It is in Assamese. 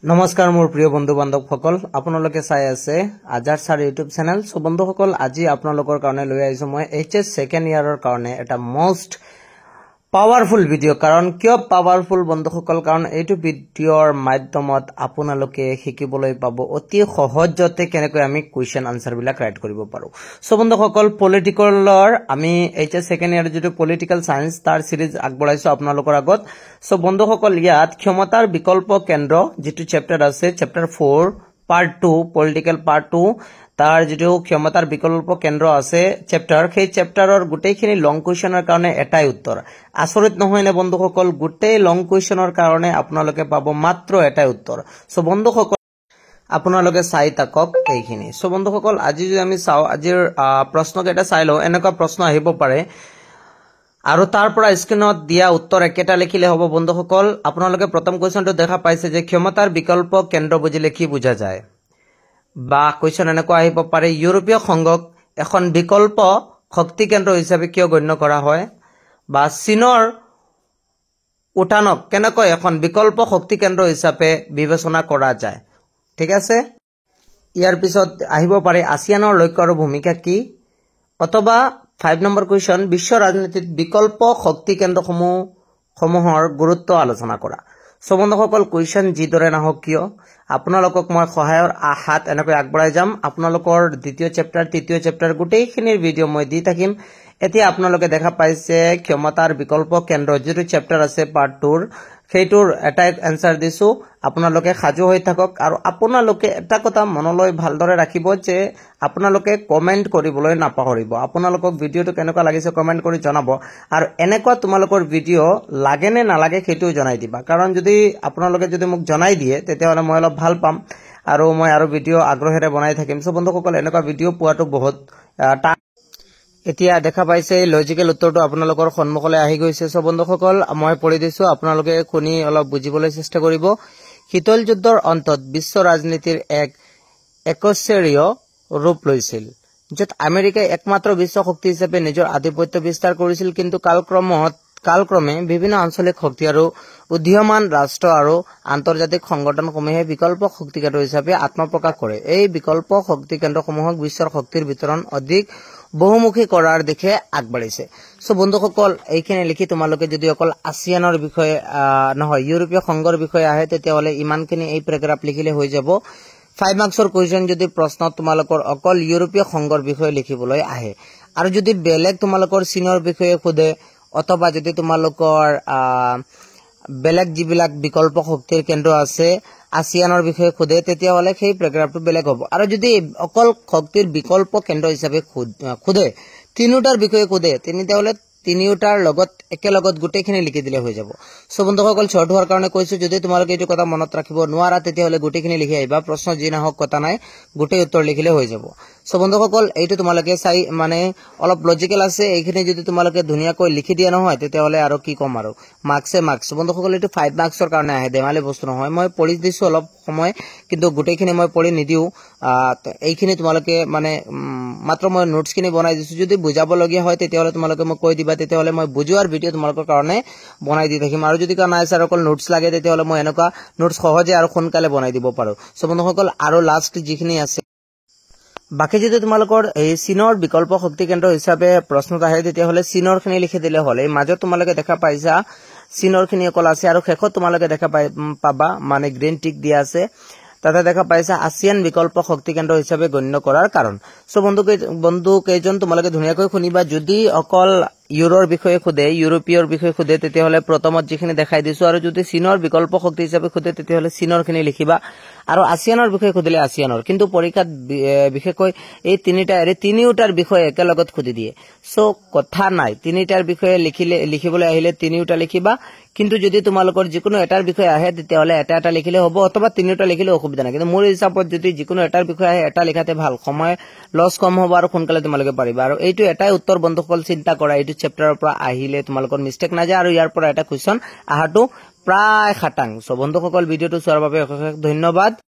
নমস্কাৰ মোৰ প্ৰিয় বন্ধু বান্ধৱসকল আপোনালোকে চাই আছে আজাৰ ছাৰ ইউটিউব চেনেল সো বন্ধুসকল আজি আপোনালোকৰ কাৰণে লৈ আহিছো মই এইচএস সেকেন্ড ইয়াৰৰ কাৰণে এটা মোস্ট পাৱাৰফুল ভিডিও কাৰণ কিয় পাৱাৰফুল বন্ধুসকল কাৰণ এইটো ভিডিওৰ মাধ্যমত আপোনালোকে শিকিবলৈ পাব অতি সহজতে কেনেকৈ আমি কোৱেশ্চন আনসাৰ বিলাক ৰাইট কৰিব পাৰো সো বন্ধুসকল পলিটিকেলৰ আমি এইচএস সেকেন্ড ইয়াৰ যেটো পলিটিক্যাল সায়েন্স তাৰ সিৰিজ আগবঢ়াইছো আপোনালোকৰ আগত সো বন্ধুসকল ইয়াত ক্ষমতাৰ বিকল্প কেন্দ্ৰ যেটো চ্যাপ্টাৰ আছে চ্যাপ্টাৰ 4 পাৰ্ট 2 পলিটিক্যাল পাৰ্ট 2 তাৰ যেটো ক্ষমতাৰ বিকল্প কেন্দ্ৰ আছে চ্যাপ্টাৰ সেই চ্যাপ্টাৰৰ গুটেইখিনি লং কোৱেশ্চনৰ কাৰণে এটাই উত্তৰ আচৰিত নহয় নে বন্ধুসকল গুটেই লং কোৱেশ্চনৰ কাৰণে আপোনালোকে পাব মাত্ৰ এটাই উত্তৰ সো বন্ধুসকল আপোনালোকে চাই তাকক এইখিনি সো বন্ধুসকল আজি যদি আমি চাও আজিৰ প্ৰশ্ন কেটা চাই লও এনেকা প্ৰশ্ন আহিব পাৰে আৰু তাৰ পৰা স্ক্ৰিনত দিয়া উত্তৰ একেটা লিখিলে হ'ব বন্ধুসকল আপোনালোকে প্ৰথম কোৱেশ্চনটো দেখা পাইছে যে ক্ষমতাৰ বিকল্প কেন্দ্ৰ বুজিলে কি বুজা যায় বা কোৱেশ্চন এনেকুৱা আহিব পাৰে ইউৰোপীয় সংঘক এখন বিকল্প শক্তি কেন্দ্ৰ হিচাপে কিয় গণ্য কৰা হয় বা চীনৰ উঠানক কেনেকৈ এখন বিকল্প শক্তি কেন্দ্ৰ হিচাপে বিবেচনা কৰা যায় ঠিক আছে ইয়াৰ পিছত আহিব পাৰে আসিয়ানৰ লক্ষ্য আৰু ভূমিকা কি অথবা 5 নম্বৰ কোৱেশ্চন বিশ্ব ৰাজনীতিত বিকল্প শক্তি কেন্দ্ৰসমূহৰ গুৰুত্ব আলোচনা কৰা সো বন্ধুসকল কোৱেশ্চন যিদৰে নাহক কিয় আপোনালোকক মই সহায়ৰ হাত এনেকৈ আগবঢ়াই যাম আপোনালোকৰ দ্বিতীয় চ্যাপ্টাৰ তৃতীয় চ্যাপ্টাৰ গুটেইখিনিৰ ভিডিও মই দি থাকিম এতিয়া আপোনালোকে দেখা পাইছে ক্ষমতাৰ বিকল্প কেন্দ্ৰ যেটো চ্যাপ্টাৰ আছে পাৰ্ট 2 ৰ সেইটোৰ এটা আনসাৰ দিছো আপোনালোকে সাজু হৈ থাকক আৰু আপোনালোকে এটা কথা মনলৈ ভালদৰে ৰাখিব যে আপোনালোকে কমেন্ট কৰিবলৈ নাপাহৰিব আপোনালোকক ভিডিওটো কেনেকুৱা লাগিছে কমেন্ট কৰি জনাব আৰু এনেকুৱা তোমালোকৰ ভিডিও লাগে নে নালাগে সেইটো জনাই দিবা কাৰণ যদি আপোনালোকে যদি মোক জনাই দিয়ে তেতিয়াহলে মই অলপ ভাল পাম আৰু মই আৰু ভিডিও আগ্ৰহেৰে বনাই থাকিম সো বন্ধুসকল এনেকুৱা ভিডিও পোৱাটো বহুত এতিয়া দেখা পাইছে লজিক্যাল উত্তৰটো আপোনালোকৰ সন্মুখলৈ আহি গৈছে সো বন্ধুসকল মই পঢ়ি দিছো আপোনালোকে শুনি অলপ বুজিবলৈ চেষ্টা কৰিব শীতল যুদ্ধৰ অন্তত বিশ্ব ৰাজনীতিৰ এক একচেৰীয় ৰূপ লৈছিল যত আমেৰিকাই একমাত্ৰ বিশ্ব শক্তি হিচাপে নিজৰ আধিপত্য বিস্তাৰ কৰিছিল কিন্তু কালক্ৰমে বিভিন্ন আঞ্চলিক শক্তি আৰু উদীয়মান ৰাষ্ট্ৰ আৰু আন্তৰ্জাতিক সংগঠনসমূহে বিকল্প শক্তি কেন্দ্ৰ হিচাপে আত্মপ্ৰকাশ কৰে এই বিকল্প শক্তি কেন্দ্ৰসমূহক বিশ্বৰ শক্তিৰ বিতৰণ অধিক বহুমুখী কৰাৰ দিশে আগবাঢ়িছে সো বন্ধুসকল এইখিনি লিখি তোমালোকে যদি অকল আসিয়ানৰ বিষয়ে নহয় ইউৰোপীয় সংঘৰ বিষয়ে আহে তেতিয়াহলে ইমানখিনি এই প্যাৰাগ্ৰাফ লিখিলে হৈ যাব 5 মাৰ্কছৰ কোৱেশ্চন যদি প্ৰশ্ন তোমালোকৰ অকল ইউৰোপীয় সংঘৰ বিষয়ে লিখিবলৈ আহে আৰু যদি বেলেগ তোমালোকৰ চীনৰ বিষয়ে খুদে অথবা যদি তোমালোকৰ বেলেগ যিবিলাক বিকল্প শক্তিৰ কেন্দ্ৰ আছে আসিয়ানৰ বিষয়ে খুদে তেতিয়াহলে সেই প্যাৰাগ্ৰাফটো বেলেগ হ'ব আৰু যদি অকল শক্তিৰ বিকল্প কেন্দ্ৰ হিচাপে খুদে তিনিটাৰ বিষয়ে খুদে তেতিয়াহলে তিনিটাৰ লগত একেলগত গুটেইখিনি লিখি দিলে হৈ যাব সো বন্ধুসকল শৰ্ট হোৱাৰ কাৰণে কৈছো যদি তোমালোকে এইটো কথা মনত ৰাখিব নোৱাৰা তেতিয়াহলে গুটেইখিনি লিখি আহিবা প্ৰশ্ন যি নাহক কথা নাই গুটেই উত্তৰ লিখিলে হৈ যাব সো বন্ধুসকল এইটো তোমালোকে চাই মানে অলপ লজিক্যাল আছে এইখিনি যদি তোমালোকে ধুনিয়াকৈ লিখি দিয়া নহয় তেতিয়াহলে আৰু কি কম আৰু মাৰ্কছ বন্ধুসকল এইটো 5 মাৰ্কছৰ কাৰণে আহে দেমালি বস্তু নহয় মই পঢ়ি দিছো অলপ সময় কিন্তু গুটেইখিনি মই পঢ়ি নিদিও এইখিনি তোমালোকে মানে মাত্ৰ মই নোটছখিনি বনাই দিছো যদি বুজাব লগিয়া হয় তেতিয়াহলে তোমালোকে মই কৈ দিবা তেতিয়াহলে মই বুজোৱাৰ ভিডিও তোমালোকৰ কাৰণে বনাই দি থাকিম আৰু যদি কানা আছে অকল নোটছ লাগে তেতিয়াহলে মই এনেকুৱা নোটছ সহজে আৰু সোনকালে বনাই দিব পাৰো সো বন্ধুসকল আৰু লাষ্ট যিখিনি আছে বাকি যদি তোমালোকৰ এই চীনৰ বিকল্প শক্তি কেন্দ্ৰ হিচাপে প্ৰশ্নত আহে তেতিয়াহলে চীনৰ খিনি লিখি দিলে হলে মাজত তোমালোকে দেখা পাইছা চীনৰ খিনি অকল আছে আৰু শেষত তোমালোকে দেখা পাবা মানে গ্ৰীণ টিক দিয়া আছে তাতে দেখা পাইছা আসিয়ান বিকল্প শক্তি কেন্দ্ৰ হিচাপে গণ্য কৰাৰ কাৰণ সো বন্ধু কেইজন তোমালোকে ধুনিয়াকৈ শুনিবা যদি অকল ইউৰোৰ বিষয়ে খুদে ইউৰোপীয়ৰ বিষয়ে খুদে তেতিয়াহলে প্ৰথমত যিখিনি দেখাই দিছো আৰু যদি চীনৰ বিকল্প শক্তি হিচাপে খুদে তেতিয়াহলে চীনৰ খিনি লিখিবা আৰু আসিয়ানৰ বিষয়ে খুদিলে আসিয়ানৰ কিন্তু পৰীক্ষাত বিশেষকৈ এই তিনিটাৰ বিষয়ে একেলগত খুদি দিয়ে সো কথা নাই তিনিটাৰ বিষয়ে লিখিবলৈ আহিলে তিনিটা লিখিবা কিন্তু যদি তোমালোকৰ যিকোনো এটাৰ বিষয়ে আহে তেতিয়াহলে এটা লিখিলে হ'ব অথবা তিনিটা লিখিলে অসুবিধা নাই কিন্তু মোৰ হিচাপত যদি যিকোনো এটাৰ বিষয়ে আহে এটা লিখাতে ভাল সময় লছ কম হ'ব আৰু সোনকালে তোমালোকে পাৰিবা আৰু এইটো এটাই উত্তৰ বন্ধুসকল চিন্তা কৰা এইটো চ্যাপ্টাৰৰ পৰা আহিলে তোমালোকৰ মিস্টেক না যায় আৰু ইয়াৰ পৰা এটা কোৱেশ্চন আহাটো প্ৰায় খাটাং সো বন্ধুসকল ভিডিওটো চোৱাৰ বাবে অশেষ ধন্যবাদ